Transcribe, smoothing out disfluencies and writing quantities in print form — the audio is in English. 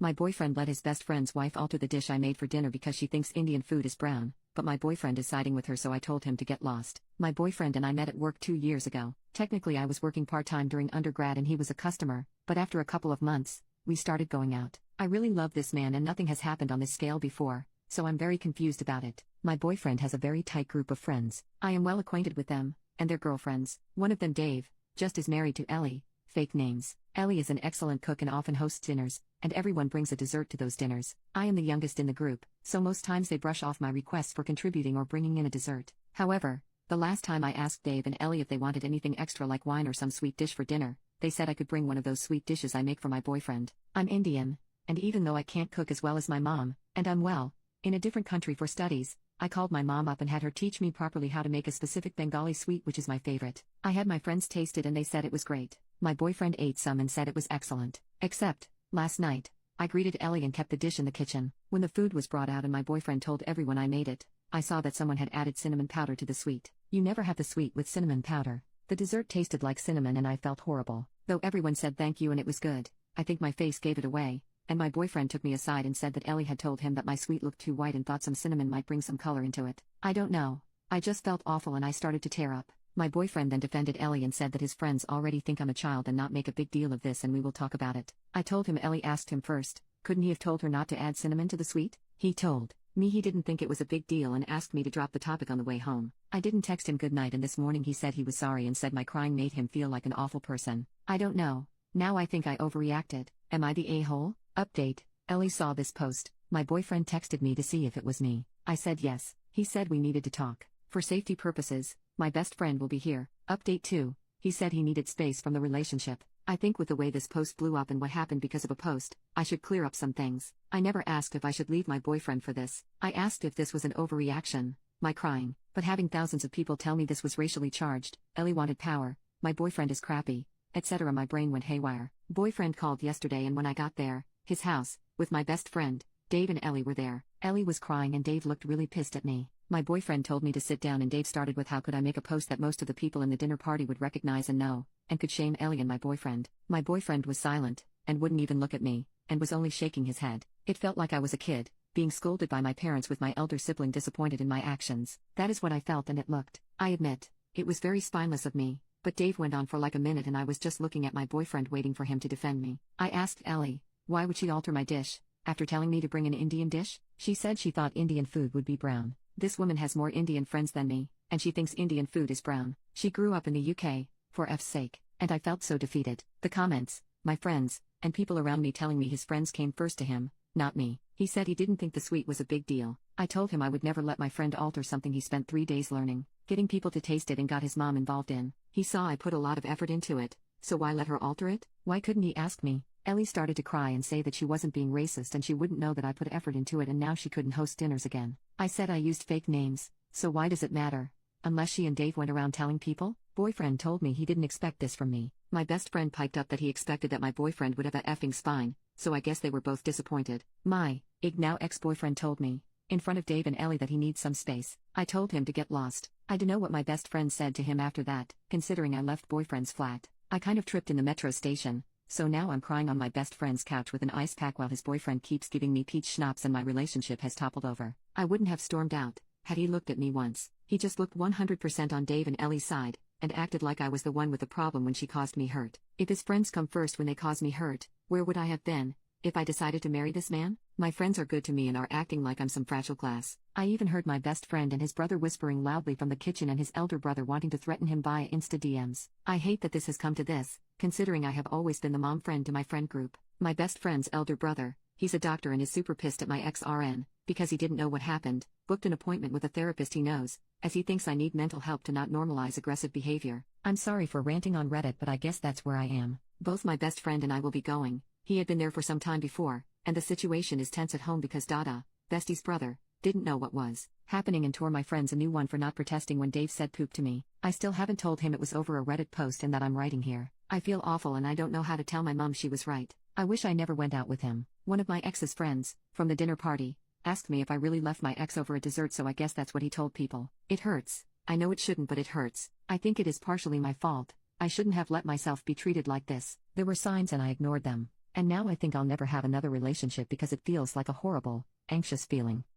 My boyfriend let his best friend's wife alter the dish I made for dinner because she thinks Indian food is brown, but my boyfriend is siding with her, so I told him to get lost. My boyfriend and I met at work 2 years ago. Technically I was working part-time during undergrad and he was a customer, but after a couple of months, we started going out. I really love this man and nothing has happened on this scale before, so I'm very confused about it. My boyfriend has a very tight group of friends. I am well acquainted with them, and their girlfriends. One of them, Dave, just is married to Ellie, fake names. Ellie is an excellent cook and often hosts dinners, and everyone brings a dessert to those dinners. I am the youngest in the group, so most times they brush off my requests for contributing or bringing in a dessert. However, the last time I asked Dave and Ellie if they wanted anything extra like wine or some sweet dish for dinner, they said I could bring one of those sweet dishes I make for my boyfriend. I'm Indian, and even though I can't cook as well as my mom, and I'm in a different country for studies, I called my mom up and had her teach me properly how to make a specific Bengali sweet which is my favorite. I had my friends taste it and they said it was great. My boyfriend ate some and said it was excellent. Except, last night, I greeted Ellie and kept the dish in the kitchen. When the food was brought out and my boyfriend told everyone I made it, I saw that someone had added cinnamon powder to the sweet. You never have the sweet with cinnamon powder. The dessert tasted like cinnamon and I felt horrible. Though everyone said thank you and it was good, I think my face gave it away, and my boyfriend took me aside and said that Ellie had told him that my sweet looked too white and thought some cinnamon might bring some color into it. I don't know. I just felt awful and I started to tear up. My boyfriend then defended Ellie and said that his friends already think I'm a child and not make a big deal of this and we will talk about it. I told him Ellie asked him first, couldn't he have told her not to add cinnamon to the sweet? He told me he didn't think it was a big deal and asked me to drop the topic on the way home. I didn't text him good night and this morning he said he was sorry and said my crying made him feel like an awful person. I don't know. Now I think I overreacted. Am I the a-hole? Update. Ellie saw this post. My boyfriend texted me to see if it was me. I said yes. He said we needed to talk. For safety purposes, my best friend will be here. Update 2. He said he needed space from the relationship. I think with the way this post blew up and what happened because of a post, I should clear up some things. I never asked if I should leave my boyfriend for this. I asked if this was an overreaction, my crying, but having thousands of people tell me this was racially charged, Ellie wanted power, my boyfriend is crappy, etc. My brain went haywire. Boyfriend called yesterday and when I got there, his house, with my best friend, Dave and Ellie were there. Ellie was crying and Dave looked really pissed at me. My boyfriend told me to sit down and Dave started with how could I make a post that most of the people in the dinner party would recognize and know, and could shame Ellie and my boyfriend. My boyfriend was silent, and wouldn't even look at me, and was only shaking his head. It felt like I was a kid, being scolded by my parents with my elder sibling disappointed in my actions. That is what I felt and it looked. I admit, it was very spineless of me, but Dave went on for like a minute and I was just looking at my boyfriend waiting for him to defend me. I asked Ellie, why would she alter my dish, after telling me to bring an Indian dish? She said she thought Indian food would be brown. This woman has more Indian friends than me, and she thinks Indian food is brown. She grew up in the UK, for F's sake, and I felt so defeated. The comments, my friends, and people around me telling me his friends came first to him, not me. He said he didn't think the sweet was a big deal. I told him I would never let my friend alter something he spent 3 days learning, getting people to taste it and got his mom involved in. He saw I put a lot of effort into it, so why let her alter it? Why couldn't he ask me? Ellie started to cry and say that she wasn't being racist and she wouldn't know that I put effort into it and now she couldn't host dinners again. I said I used fake names, so why does it matter? Unless she and Dave went around telling people? Boyfriend told me he didn't expect this from me. My best friend piped up that he expected that my boyfriend would have a effing spine, so I guess they were both disappointed. My now ex-boyfriend told me, in front of Dave and Ellie, that he needs some space. I told him to get lost. I don't know what my best friend said to him after that, considering I left boyfriend's flat. I kind of tripped in the metro station. So now I'm crying on my best friend's couch with an ice pack while his boyfriend keeps giving me peach schnapps and my relationship has toppled over. I wouldn't have stormed out, had he looked at me once. He just looked 100% on Dave and Ellie's side, and acted like I was the one with the problem when she caused me hurt. If his friends come first when they cause me hurt, where would I have been, if I decided to marry this man? My friends are good to me and are acting like I'm some fragile glass. I even heard my best friend and his brother whispering loudly from the kitchen and his elder brother wanting to threaten him via Insta DMs. I hate that this has come to this, considering I have always been the mom friend to my friend group. My best friend's elder brother, he's a doctor and is super pissed at my ex-RN, because he didn't know what happened, booked an appointment with a therapist he knows, as he thinks I need mental help to not normalize aggressive behavior. I'm sorry for ranting on Reddit, but I guess that's where I am. Both my best friend and I will be going. He had been there for some time before, and the situation is tense at home because Dada, Bestie's brother, didn't know what was happening and tore my friends a new one for not protesting when Dave said poop to me. I still haven't told him it was over a Reddit post and that I'm writing here. I feel awful and I don't know how to tell my mom she was right. I wish I never went out with him. One of my ex's friends, from the dinner party, asked me if I really left my ex over a dessert, so I guess that's what he told people. It hurts. I know it shouldn't, but it hurts. I think it is partially my fault. I shouldn't have let myself be treated like this. There were signs and I ignored them. And now I think I'll never have another relationship because it feels like a horrible, anxious feeling.